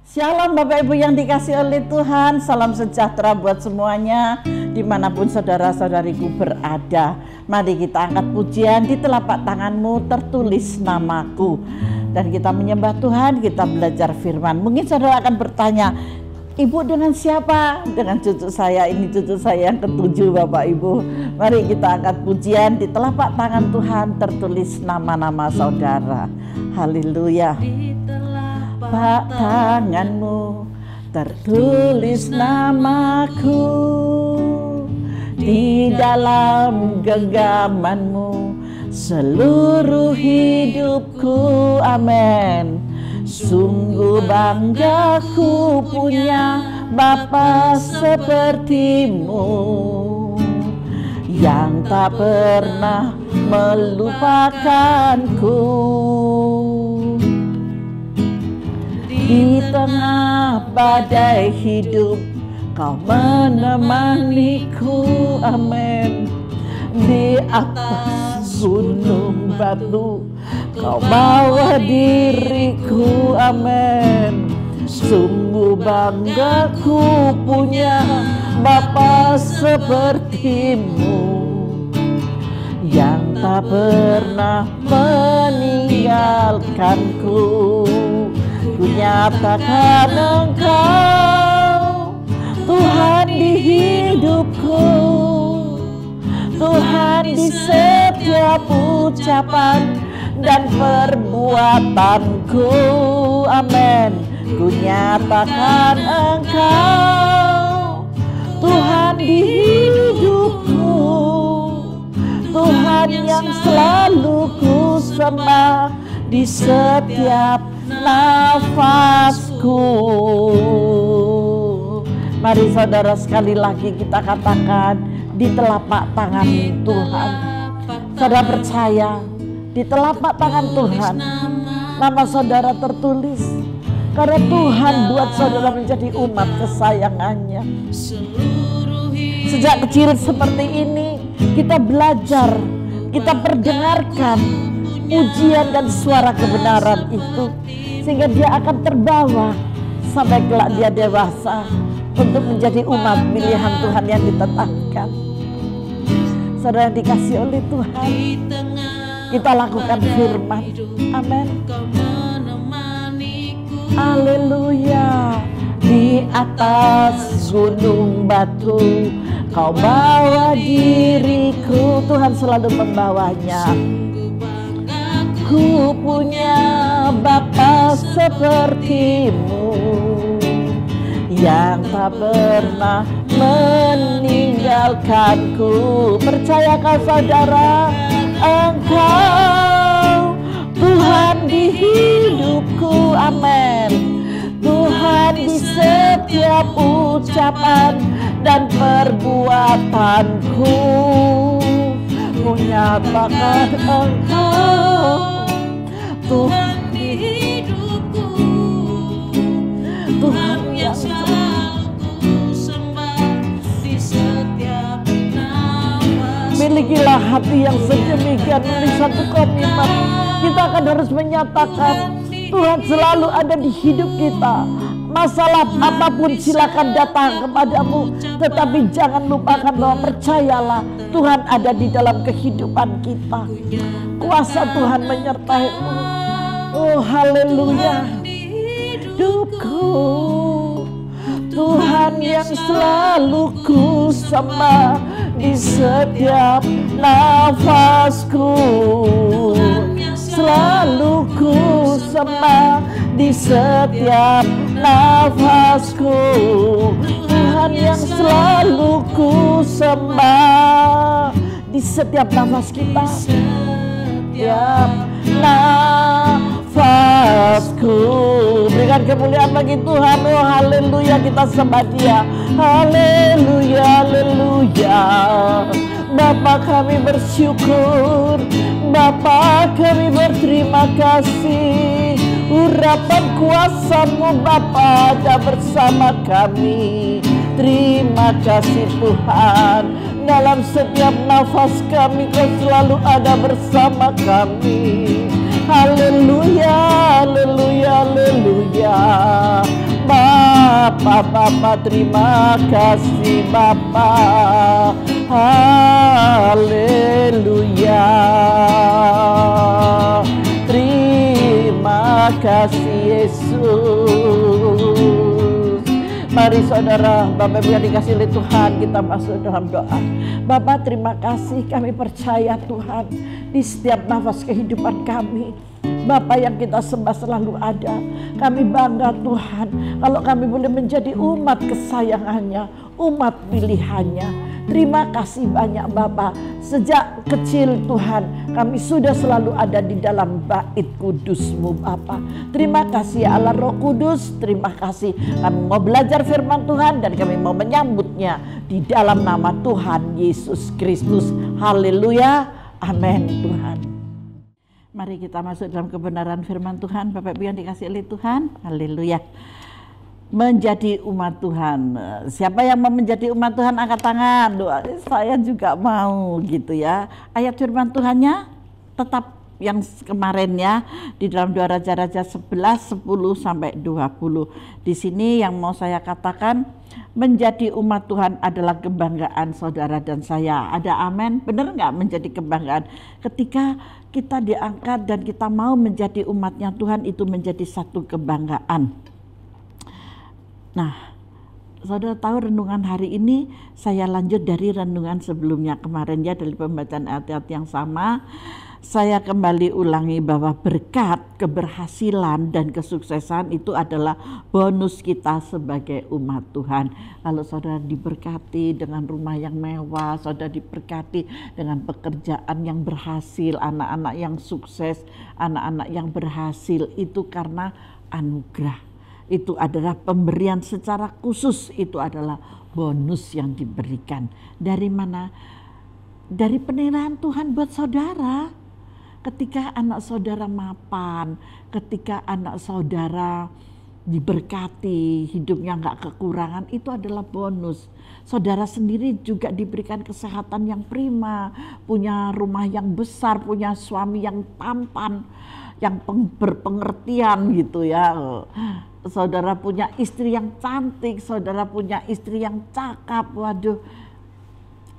Shalom Bapak Ibu yang dikasih oleh Tuhan, salam sejahtera buat semuanya dimanapun saudara-saudariku berada. Mari kita angkat pujian, di telapak tanganmu tertulis namaku. Dan kita menyembah Tuhan, kita belajar firman. Mungkin saudara akan bertanya, Ibu dengan siapa? Dengan cucu saya, ini cucu saya yang ketujuh Bapak Ibu. Mari kita angkat pujian, di telapak tangan Tuhan tertulis nama-nama saudara. Haleluya. Telapak tanganmu tertulis namaku, di dalam genggamanmu seluruh hidupku, amin. Sungguh bangga ku punya Bapa sepertimu, yang tak pernah melupakanku. Di tengah badai hidup Kau menemaniku, amin. Di atas gunung batu Kau bawa diriku, amin. Sungguh bangga ku punya Bapa sepertimu, yang tak pernah meninggalkanku. Ku nyatakan Engkau Tuhan di hidupku, Tuhan di setiap ucapan dan perbuatanku, amin. Ku nyatakan Engkau Tuhan di hidupku, Tuhan yang selalu ku sembah di setiap nafasku. Mari saudara, sekali lagi kita katakan, di telapak tangan Tuhan. Saudara percaya, di telapak tangan Tuhan nama saudara tertulis, karena Tuhan buat saudara menjadi umat kesayangannya. Sejak kecil seperti ini kita belajar, kita perdengarkan pujian dan suara kebenaran itu, sehingga dia akan terbawa sampai kelak dia dewasa untuk menjadi umat pilihan Tuhan yang ditetapkan. Saudara yang dikasih oleh Tuhan, kita lakukan firman, amin. Haleluya. Di atas gunung batu Kau bawa diriku, Tuhan selalu membawanya. Ku punya Bapa sepertimu, yang tak pernah meninggalkanku. Percayakah saudara, Engkau Tuhan di hidupku, amin. Tuhan di setiap ucapan dan perbuatanku. Ku nyatakan Engkau Tuhan di hidupku, Tuhan yang selalu ku sembah di setiap nafas. Milikilah hati yang sedemikian, ini satu komitmen. Kita akan harus menyatakan Tuhan selalu ada di hidup kita. Masalah apapun silakan datang kepadamu, tetapi jangan lupakan bahwa percayalah Tuhan ada di dalam kehidupan kita. Kuasa Tuhan menyertai-Mu. Oh haleluya. Hidupku, Tuhan yang selalu ku sembah di setiap nafasku, selalu ku sembah di setiap nafasku. Tuhan yang selalu ku sembah di setiap nafas kita, setiap nafasku. Berikan kemuliaan bagi Tuhan. Oh haleluya, kita sembah Dia. Haleluya, haleluya. Bapa kami bersyukur, Bapa kami berterima kasih. Urapan kuasa-Mu Bapa ada bersama kami. Terima kasih Tuhan. Dalam setiap nafas kami Kau selalu ada bersama kami. Haleluya, haleluya, haleluya. Bapa, terima kasih Bapa. Haleluya. Terima kasih Yesus. Mari saudara, Bapak Ibu yang dikasih oleh Tuhan, kita masuk dalam doa. Bapak, terima kasih, kami percaya Tuhan di setiap nafas kehidupan kami. Bapa yang kita sembah selalu ada. Kami bangga Tuhan kalau kami boleh menjadi umat kesayangannya, umat pilihannya. Terima kasih banyak Bapa. Sejak kecil Tuhan kami sudah selalu ada di dalam bait kudus-Mu Bapa. Terima kasih Allah Roh Kudus. Terima kasih kami mau belajar firman Tuhan dan kami mau menyambutnya di dalam nama Tuhan Yesus Kristus. Haleluya. Amin Tuhan. Mari kita masuk dalam kebenaran firman Tuhan. Bapak Ibu yang dikasih oleh Tuhan. Haleluya. Menjadi umat Tuhan. Siapa yang mau menjadi umat Tuhan angkat tangan. Doa, saya juga mau gitu ya. Ayat firman Tuhannya tetap yang kemarin ya di dalam 2 Raja-Raja 11, 10 sampai 20. Di sini yang mau saya katakan, menjadi umat Tuhan adalah kebanggaan saudara dan saya. Ada amin? Benar nggak menjadi kebanggaan? Ketika kita diangkat dan kita mau menjadi umatnya Tuhan, itu menjadi satu kebanggaan. Nah, saudara tahu renungan hari ini saya lanjut dari renungan sebelumnya kemarin ya, dari pembacaan ayat-ayat yang sama. Saya kembali ulangi bahwa berkat, keberhasilan dan kesuksesan itu adalah bonus kita sebagai umat Tuhan. Kalau saudara diberkati dengan rumah yang mewah, saudara diberkati dengan pekerjaan yang berhasil, anak-anak yang sukses, anak-anak yang berhasil, itu karena anugerah. Itu adalah pemberian secara khusus, itu adalah bonus yang diberikan. Dari mana? Dari penilaian Tuhan buat saudara. Ketika anak saudara mapan, ketika anak saudara diberkati, hidupnya nggak kekurangan, itu adalah bonus. Saudara sendiri juga diberikan kesehatan yang prima, punya rumah yang besar, punya suami yang tampan, yang berpengertian gitu ya. Saudara punya istri yang cantik, saudara punya istri yang cakap, waduh,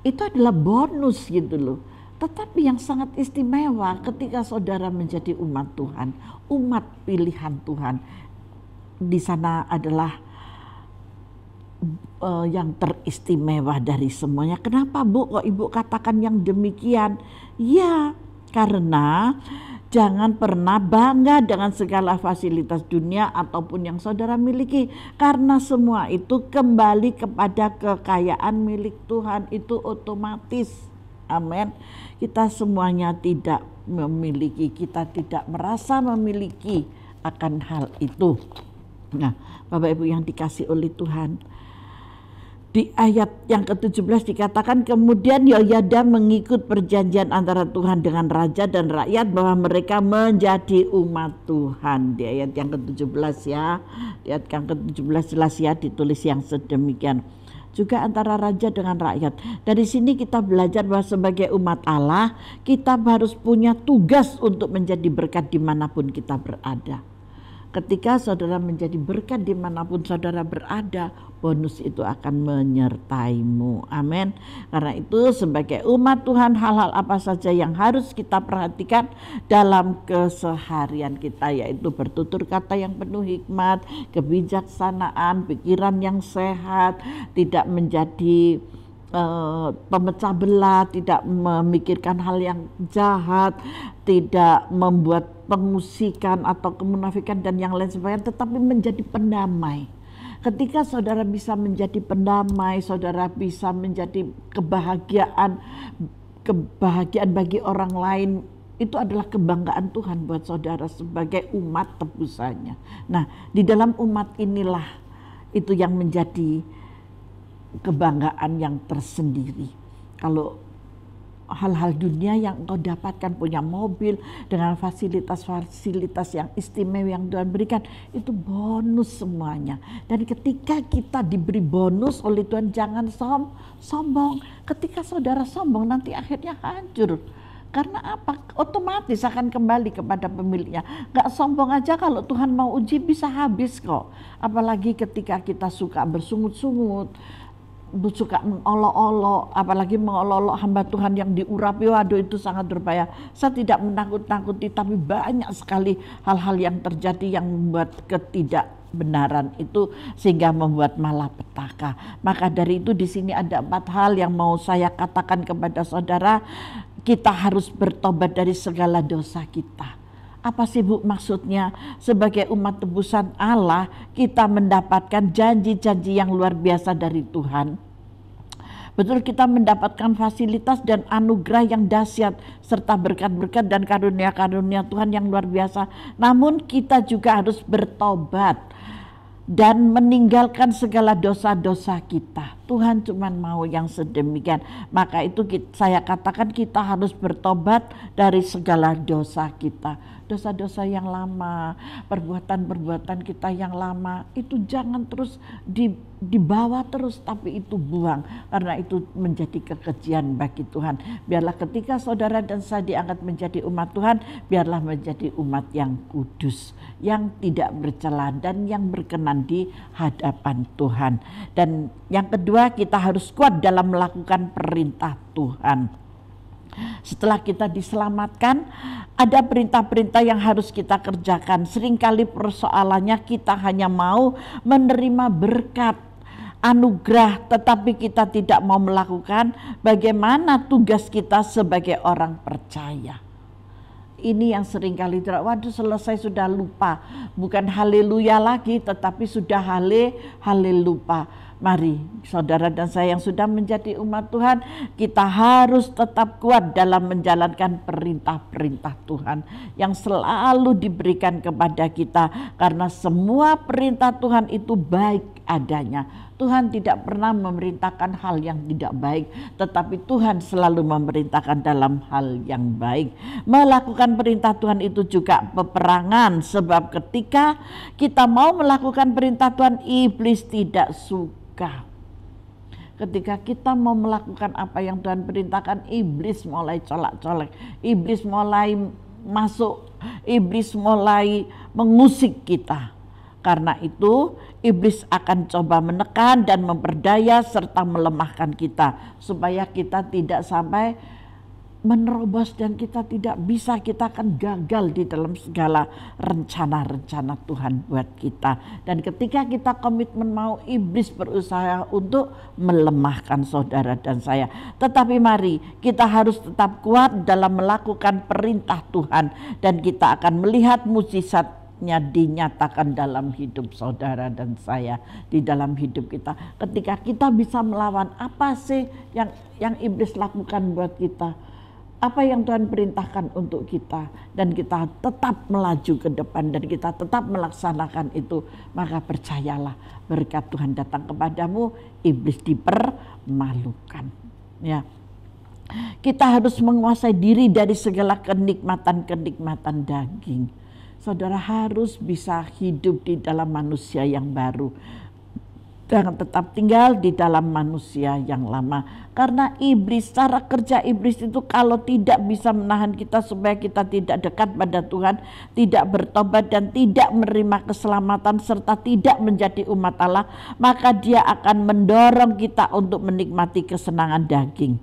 itu adalah bonus gitu loh. Tetapi yang sangat istimewa ketika saudara menjadi umat Tuhan, umat pilihan Tuhan, di sana adalah yang teristimewa dari semuanya. Kenapa Bu kok Ibu katakan yang demikian? Ya, karena jangan pernah bangga dengan segala fasilitas dunia ataupun yang saudara miliki. Karena semua itu kembali kepada kekayaan milik Tuhan, itu otomatis. Amin. Kita semuanya tidak memiliki, kita tidak merasa memiliki akan hal itu. Nah, Bapak Ibu yang dikasih oleh Tuhan, di ayat yang ke-17 dikatakan, kemudian Yehoyada mengikut perjanjian antara Tuhan dengan raja dan rakyat bahwa mereka menjadi umat Tuhan. Di ayat yang ke-17 ya, di ayat yang ke-17 jelas ya ditulis yang sedemikian. Juga antara raja dengan rakyat. Dari sini kita belajar bahwa sebagai umat Allah, kita harus punya tugas untuk menjadi berkat dimanapun kita berada. Ketika saudara menjadi berkat dimanapun saudara berada, bonus itu akan menyertaimu. Amin. Karena itu sebagai umat Tuhan, hal-hal apa saja yang harus kita perhatikan dalam keseharian kita, yaitu bertutur kata yang penuh hikmat, kebijaksanaan, pikiran yang sehat, tidak menjadi pemecah belah, tidak memikirkan hal yang jahat, tidak membuat pengusikan atau kemunafikan dan yang lain sebagainya, tetapi menjadi pendamai. Ketika saudara bisa menjadi pendamai, saudara bisa menjadi kebahagiaan bagi orang lain, itu adalah kebanggaan Tuhan buat saudara sebagai umat tebusannya. Nah, di dalam umat inilah itu yang menjadi kebanggaan yang tersendiri. Kalau hal-hal dunia yang engkau dapatkan, punya mobil dengan fasilitas-fasilitas yang istimewa yang Tuhan berikan, itu bonus semuanya. Dan ketika kita diberi bonus oleh Tuhan, jangan sombong. Ketika saudara sombong, nanti akhirnya hancur. Karena apa? Otomatis akan kembali kepada pemiliknya. Gak sombong aja, kalau Tuhan mau uji bisa habis kok. Apalagi ketika kita suka bersungut-sungut, suka mengolok-olok, apalagi mengolok-olok hamba Tuhan yang diurapi, waduh itu sangat berbahaya. Saya tidak menakut-nakuti, tapi banyak sekali hal-hal yang terjadi yang membuat ketidakbenaran itu sehingga membuat malapetaka. Maka dari itu di sini ada 4 hal yang mau saya katakan kepada saudara. Kita harus bertobat dari segala dosa kita. Apa sih Bu maksudnya? Sebagai umat tebusan Allah, kita mendapatkan janji-janji yang luar biasa dari Tuhan. Betul, kita mendapatkan fasilitas dan anugerah yang dahsyat serta berkat-berkat dan karunia-karunia Tuhan yang luar biasa. Namun kita juga harus bertobat dan meninggalkan segala dosa-dosa kita. Tuhan cuma mau yang sedemikian. Maka itu saya katakan kita harus bertobat dari segala dosa kita. Dosa-dosa yang lama, perbuatan-perbuatan kita yang lama, itu jangan terus dibawa terus, tapi itu buang. Karena itu menjadi kekejian bagi Tuhan. Biarlah ketika saudara dan saya diangkat menjadi umat Tuhan, biarlah menjadi umat yang kudus, yang tidak bercela dan yang berkenan di hadapan Tuhan. Dan yang kedua, kita harus kuat dalam melakukan perintah Tuhan. Setelah kita diselamatkan, ada perintah-perintah yang harus kita kerjakan. Seringkali persoalannya kita hanya mau menerima berkat, anugerah, tetapi kita tidak mau melakukan bagaimana tugas kita sebagai orang percaya. Ini yang seringkali tidak, waduh selesai sudah lupa. Bukan haleluya lagi, tetapi sudah haleluya. Mari saudara dan saya yang sudah menjadi umat Tuhan, kita harus tetap kuat dalam menjalankan perintah-perintah Tuhan yang selalu diberikan kepada kita. Karena semua perintah Tuhan itu baik adanya. Tuhan tidak pernah memerintahkan hal yang tidak baik, tetapi Tuhan selalu memerintahkan dalam hal yang baik. Melakukan perintah Tuhan itu juga peperangan, sebab ketika kita mau melakukan perintah Tuhan, iblis tidak suka. Ketika kita mau melakukan apa yang Tuhan perintahkan, iblis mulai colak-colek, iblis mulai masuk, iblis mulai mengusik kita. Karena itu iblis akan coba menekan dan memperdaya serta melemahkan kita, supaya kita tidak sampai menerobos dan kita tidak bisa, kita akan gagal di dalam segala rencana-rencana Tuhan buat kita. Dan ketika kita komitmen mau, iblis berusaha untuk melemahkan saudara dan saya. Tetapi mari kita harus tetap kuat dalam melakukan perintah Tuhan, dan kita akan melihat mukjizatnya dinyatakan dalam hidup saudara dan saya, di dalam hidup kita. Ketika kita bisa melawan, apa sih yang iblis lakukan buat kita, apa yang Tuhan perintahkan untuk kita, dan kita tetap melaju ke depan dan kita tetap melaksanakan itu, maka percayalah berkat Tuhan datang kepadamu, iblis dipermalukan. Ya, kita harus menguasai diri dari segala kenikmatan-kenikmatan daging. Saudara harus bisa hidup di dalam manusia yang baru, jangan tetap tinggal di dalam manusia yang lama. Karena iblis, cara kerja iblis itu kalau tidak bisa menahan kita supaya kita tidak dekat pada Tuhan, tidak bertobat dan tidak menerima keselamatan serta tidak menjadi umat Allah, maka dia akan mendorong kita untuk menikmati kesenangan daging.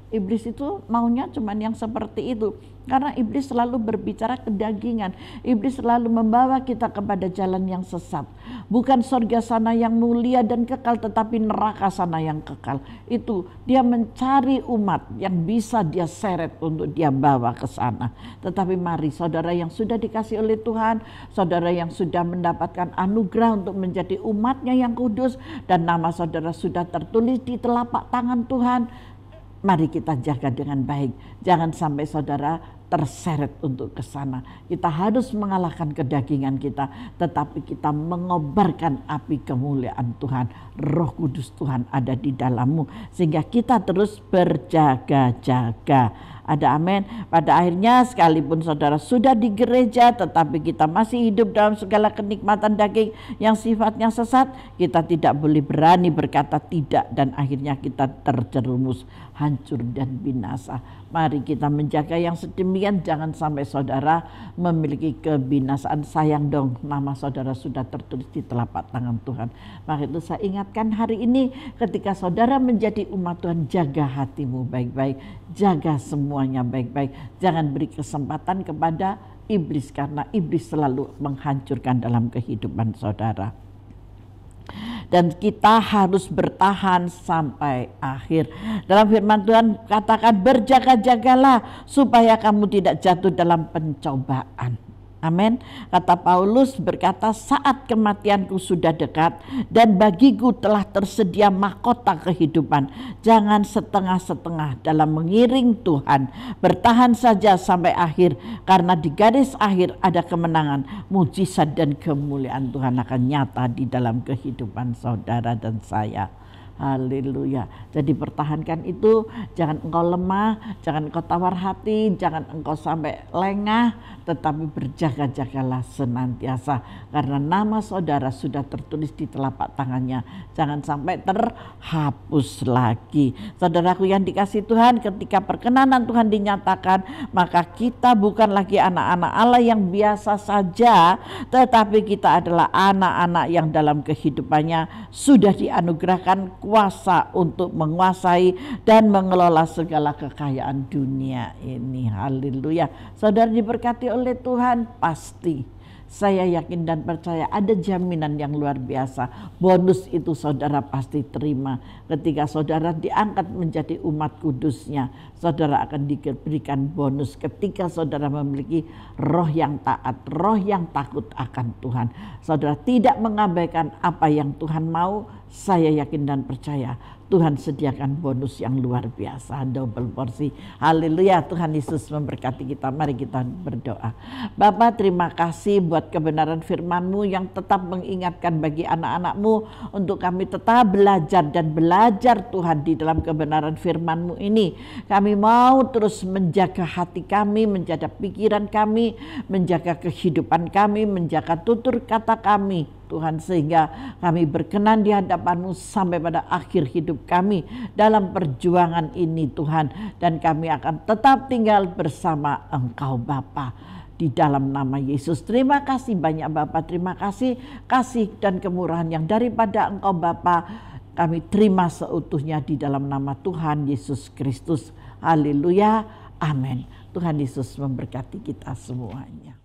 Iblis itu maunya cuman yang seperti itu. Karena iblis selalu berbicara kedagingan. Iblis selalu membawa kita kepada jalan yang sesat. Bukan surga sana yang mulia dan kekal, tetapi neraka sana yang kekal. Itu dia mencari umat yang bisa dia seret untuk dia bawa ke sana. Tetapi mari saudara yang sudah dikasih oleh Tuhan, saudara yang sudah mendapatkan anugerah untuk menjadi umatnya yang kudus, dan nama saudara sudah tertulis di telapak tangan Tuhan, mari kita jaga dengan baik. Jangan sampai saudara terseret untuk ke sana. Kita harus mengalahkan kedagingan kita, tetapi kita mengobarkan api kemuliaan Tuhan. Roh Kudus Tuhan ada di dalammu, sehingga kita terus berjaga-jaga. Ada amin. Pada akhirnya sekalipun saudara sudah di gereja tetapi kita masih hidup dalam segala kenikmatan daging yang sifatnya sesat, kita tidak boleh berani berkata tidak dan akhirnya kita terjerumus hancur dan binasa. Mari kita menjaga yang sedemikian, jangan sampai saudara memiliki kebinasaan. Sayang dong, nama saudara sudah tertulis di telapak tangan Tuhan. Maka itu saya ingatkan hari ini, ketika saudara menjadi umat Tuhan, jaga hatimu baik-baik, jaga semuanya baik-baik. Jangan beri kesempatan kepada iblis, karena iblis selalu menghancurkan dalam kehidupan saudara. Dan kita harus bertahan sampai akhir. Dalam firman Tuhan katakan, berjaga-jagalah supaya kamu tidak jatuh dalam pencobaan. Amin. Kata Paulus berkata, saat kematianku sudah dekat dan bagiku telah tersedia mahkota kehidupan. Jangan setengah-setengah dalam mengiring Tuhan. Bertahan saja sampai akhir, karena di garis akhir ada kemenangan, mujizat dan kemuliaan Tuhan akan nyata di dalam kehidupan saudara dan saya. Haleluya. Jadi pertahankan itu, jangan engkau lemah, jangan engkau tawar hati, jangan engkau sampai lengah, tetapi berjaga-jagalah senantiasa, karena nama saudara sudah tertulis di telapak tangannya. Jangan sampai terhapus lagi. Saudaraku yang dikasihi Tuhan, ketika perkenanan Tuhan dinyatakan, maka kita bukan lagi anak-anak Allah yang biasa saja, tetapi kita adalah anak-anak yang dalam kehidupannya sudah dianugerahkan kuasa untuk menguasai dan mengelola segala kekayaan dunia ini. Haleluya. Saudara diberkati oleh Tuhan, pasti saya yakin dan percaya ada jaminan yang luar biasa. Bonus itu saudara pasti terima. Ketika saudara diangkat menjadi umat kudusnya, saudara akan diberikan bonus ketika saudara memiliki roh yang taat, roh yang takut akan Tuhan. Saudara tidak mengabaikan apa yang Tuhan mau. Saya yakin dan percaya Tuhan sediakan bonus yang luar biasa, double porsi. Haleluya. Tuhan Yesus memberkati kita. Mari kita berdoa. Bapa, terima kasih buat kebenaran firman-Mu yang tetap mengingatkan bagi anak-anak-Mu untuk kami tetap belajar dan belajar Tuhan di dalam kebenaran firman-Mu ini. Kami mau terus menjaga hati kami, menjaga pikiran kami, menjaga kehidupan kami, menjaga tutur kata kami Tuhan, sehingga kami berkenan di hadapan-Mu sampai pada akhir hidup kami dalam perjuangan ini Tuhan. Dan kami akan tetap tinggal bersama Engkau Bapa, di dalam nama Yesus. Terima kasih banyak Bapa, terima kasih kasih dan kemurahan yang daripada Engkau Bapa kami terima seutuhnya di dalam nama Tuhan Yesus Kristus. Haleluya, amin. Tuhan Yesus memberkati kita semuanya.